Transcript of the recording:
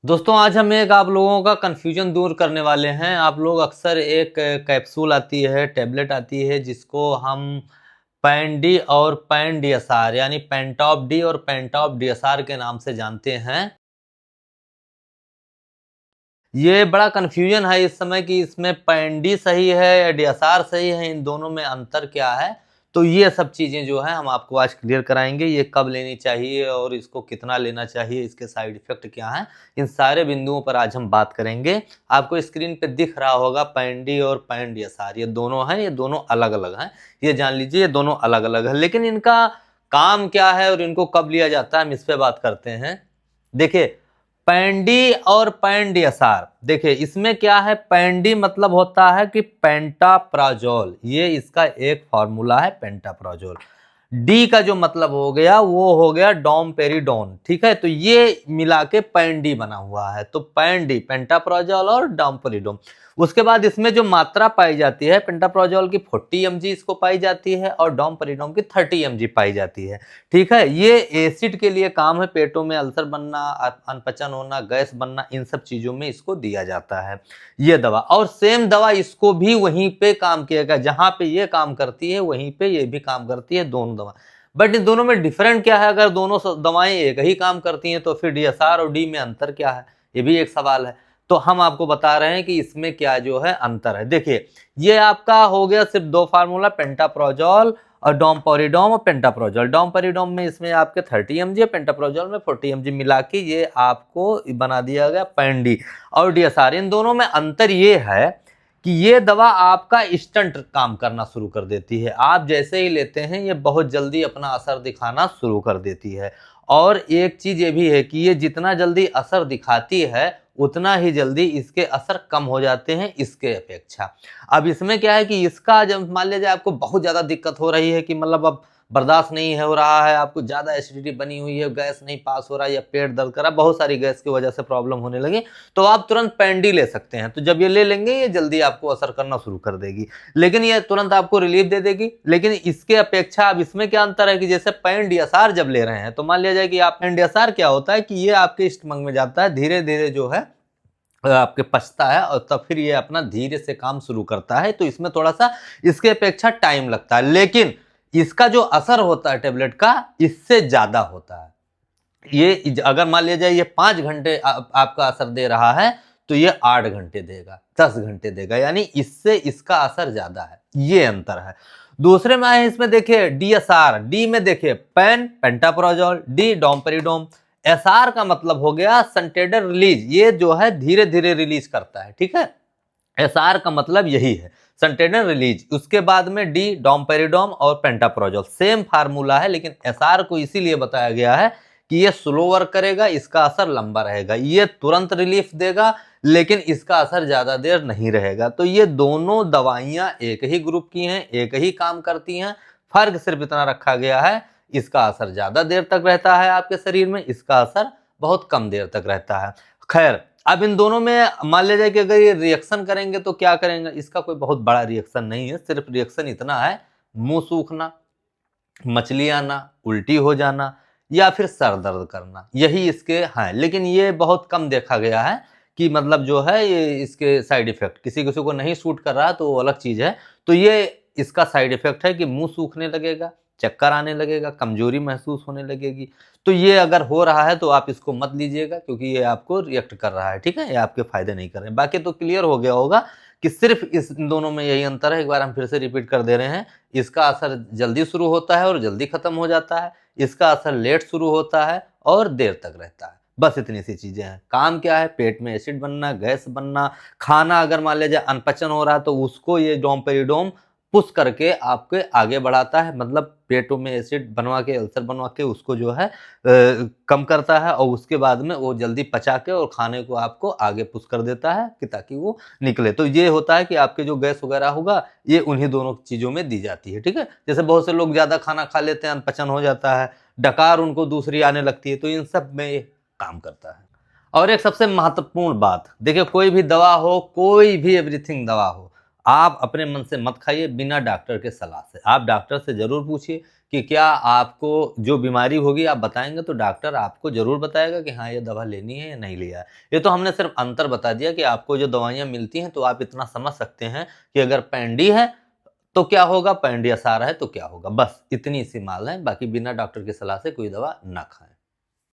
दोस्तों आज हम एक आप लोगों का कन्फ्यूजन दूर करने वाले हैं। आप लोग अक्सर एक कैप्सूल आती है, टैबलेट आती है जिसको हम पैन डी और पैन डीएसआर यानी पेंटॉप डी और पेंटॉप डीएसआर के नाम से जानते हैं। ये बड़ा कन्फ्यूजन है इस समय कि इसमें पैन डी सही है या डीएसआर सही है, इन दोनों में अंतर क्या है। तो ये सब चीज़ें जो है हम आपको आज क्लियर कराएंगे। ये कब लेनी चाहिए और इसको कितना लेना चाहिए, इसके साइड इफेक्ट क्या हैं, इन सारे बिंदुओं पर आज हम बात करेंगे। आपको स्क्रीन पे दिख रहा होगा पैन डी और पैन डीएसआर, ये दोनों हैं, ये दोनों अलग अलग हैं। ये जान लीजिए ये दोनों अलग अलग है, लेकिन इनका काम क्या है और इनको कब लिया जाता है हम इस पे बात करते हैं। देखिए पैन डी और पैन डीएसआर, देखिए इसमें क्या है, पैन डी मतलब होता है कि पेंटाप्राजोल, ये इसका एक फॉर्मूला है पेंटाप्राजोल। डी का जो मतलब हो गया वो हो गया डोमपेरिडोन, ठीक है। तो ये मिला के पैन डी बना हुआ है। तो पैन डी पेंटाप्राजोल और डोमपेरिडोन। उसके बाद इसमें जो मात्रा पाई जाती है, पेंटाप्राजोल की 40 mg इसको पाई जाती है और डोमपेरिडोन की 30 mg पाई जाती है, ठीक है। ये एसिड के लिए काम है, पेटों में अल्सर बनना, अनपचन होना, गैस बनना, इन सब चीजों में इसको दिया जाता है ये दवा। और सेम दवा इसको भी वहीं पे काम किएगा, जहां पे ये काम करती है वहीं पे ये भी काम करती है, दोनों दवा। बट इन दोनों में डिफरेंट क्या है, अगर दोनों दवाएं एक ही काम करती हैं तो फिर डीएसआर और डी में अंतर क्या है, ये भी एक सवाल है। तो हम आपको बता रहे हैं कि इसमें क्या जो है अंतर है। देखिए ये आपका हो गया सिर्फ दो फार्मूला, पेंटाप्राजोल और डोमपेरिडोन और पेंटाप्राजोल। डोमपेरिडोन में इसमें आपके 30 mg, पेंटाप्राजोल में 40 mg मिला के ये आपको बना दिया गया पैन डी और डीएसआर। इन दोनों में अंतर ये है कि ये दवा आपका इंस्टेंट काम करना शुरू कर देती है, आप जैसे ही लेते हैं ये बहुत जल्दी अपना असर दिखाना शुरू कर देती है। और एक चीज ये भी है कि ये जितना जल्दी असर दिखाती है उतना ही जल्दी इसके असर कम हो जाते हैं इसके अपेक्षा। अब इसमें क्या है कि इसका जब मान लीजिए आपको बहुत ज्यादा दिक्कत हो रही है कि मतलब अब बर्दाश्त नहीं हो रहा है, आपको ज्यादा एसिडिटी बनी हुई है, गैस नहीं पास हो रहा है या पेट दर्द कर रहा है, बहुत सारी गैस की वजह से प्रॉब्लम होने लगी, तो आप तुरंत पैन डी ले सकते हैं। तो जब ये ले लेंगे ये जल्दी आपको असर करना शुरू कर देगी, लेकिन ये तुरंत आपको रिलीफ दे देगी। लेकिन इसके अपेक्षा अब इसमें क्या अंतर है कि जैसे पैन डीएसआर जब ले रहे हैं तो मान लिया जाए कि आप पैन डीएसआर क्या होता है कि ये आपके स्टमक में जाता है, धीरे धीरे जो है आपके पचता है और तब फिर ये अपना धीरे से काम शुरू करता है। तो इसमें थोड़ा सा इसके अपेक्षा टाइम लगता है, लेकिन इसका जो असर होता है टेबलेट का इससे ज्यादा होता है। ये अगर मान लिया जाए ये 5 घंटे आपका असर दे रहा है तो ये 8 घंटे देगा, 10 घंटे देगा, यानी इससे इसका असर ज्यादा है, ये अंतर है। दूसरे में आए इसमें देखिए डीएसआर, डी में देखिए पेंटाप्राजोल, डी डोमपेरिडोन। एसआर का मतलब हो गया सनटेडर रिलीज, ये जो है धीरे धीरे रिलीज करता है, ठीक है। एसआर का मतलब यही है सनटेडर रिलीज। उसके बाद में डी डोमपेरिडोन और पेंटाप्राजोल सेम फार्मूला है, लेकिन एसआर को इसीलिए बताया गया है कि ये स्लो वर्क करेगा, इसका असर लंबा रहेगा, ये तुरंत रिलीफ देगा लेकिन इसका असर ज्यादा देर नहीं रहेगा। तो ये दोनों दवाइयां एक ही ग्रुप की हैं, एक ही काम करती हैं, फर्क सिर्फ इतना रखा गया है इसका असर ज्यादा देर तक रहता है आपके शरीर में, इसका असर बहुत कम देर तक रहता है। खैर अब इन दोनों में मान लिया जाए कि अगर ये रिएक्शन करेंगे तो क्या करेंगे, इसका कोई बहुत बड़ा रिएक्शन नहीं है, सिर्फ रिएक्शन इतना है मुंह सूखना, मछली आना, उल्टी हो जाना या फिर सर दर्द करना, यही इसके हैं। लेकिन ये बहुत कम देखा गया है कि मतलब जो है ये इसके साइड इफेक्ट, किसी किसी को नहीं सूट कर रहा है तो वो अलग चीज है। तो ये इसका साइड इफेक्ट है कि मुंह सूखने लगेगा, चक्कर आने लगेगा, कमजोरी महसूस होने लगेगी। तो ये अगर हो रहा है तो आप इसको मत लीजिएगा क्योंकि ये आपको रिएक्ट कर रहा है, ठीक है, ये आपके फायदे नहीं कर रहे हैं। बाकी तो क्लियर हो गया होगा कि सिर्फ इस दोनों में यही अंतर है। एक बार हम फिर से रिपीट कर दे रहे हैं, इसका असर जल्दी शुरू होता है और जल्दी खत्म हो जाता है, इसका असर लेट शुरू होता है और देर तक रहता है। बस इतनी सी चीजें हैं। काम क्या है, पेट में एसिड बनना, गैस बनना, खाना अगर मान लीजिए अनपचन हो रहा है तो उसको ये डोमपेरिडोन पुश करके आपके आगे बढ़ाता है, मतलब पेटों में एसिड बनवा के, अल्सर बनवा के उसको जो है कम करता है और उसके बाद में वो जल्दी पचा के और खाने को आपको आगे पुश कर देता है कि ताकि वो निकले। तो ये होता है कि आपके जो गैस वगैरह होगा ये उन्हीं दोनों चीजों में दी जाती है, ठीक है। जैसे बहुत से लोग ज्यादा खाना खा लेते हैं, अनपचन हो जाता है, डकार उनको दूसरी आने लगती है, तो इन सब में ये काम करता है। और एक सबसे महत्वपूर्ण बात, देखिए कोई भी दवा हो, कोई भी एवरीथिंग दवा हो, आप अपने मन से मत खाइए बिना डॉक्टर के सलाह से। आप डॉक्टर से जरूर पूछिए कि क्या आपको जो बीमारी होगी आप बताएँगे तो डॉक्टर आपको ज़रूर बताएगा कि हाँ, ये दवा लेनी है या नहीं लिया है। ये तो हमने सिर्फ़ अंतर बता दिया कि आपको जो दवाइयाँ मिलती हैं तो आप इतना समझ सकते हैं कि अगर पैंडी है तो क्या होगा, पैंडियासार है तो क्या होगा। बस इतनी सी माल है, बाकी बिना डॉक्टर की सलाह से कोई दवा ना खाएँ।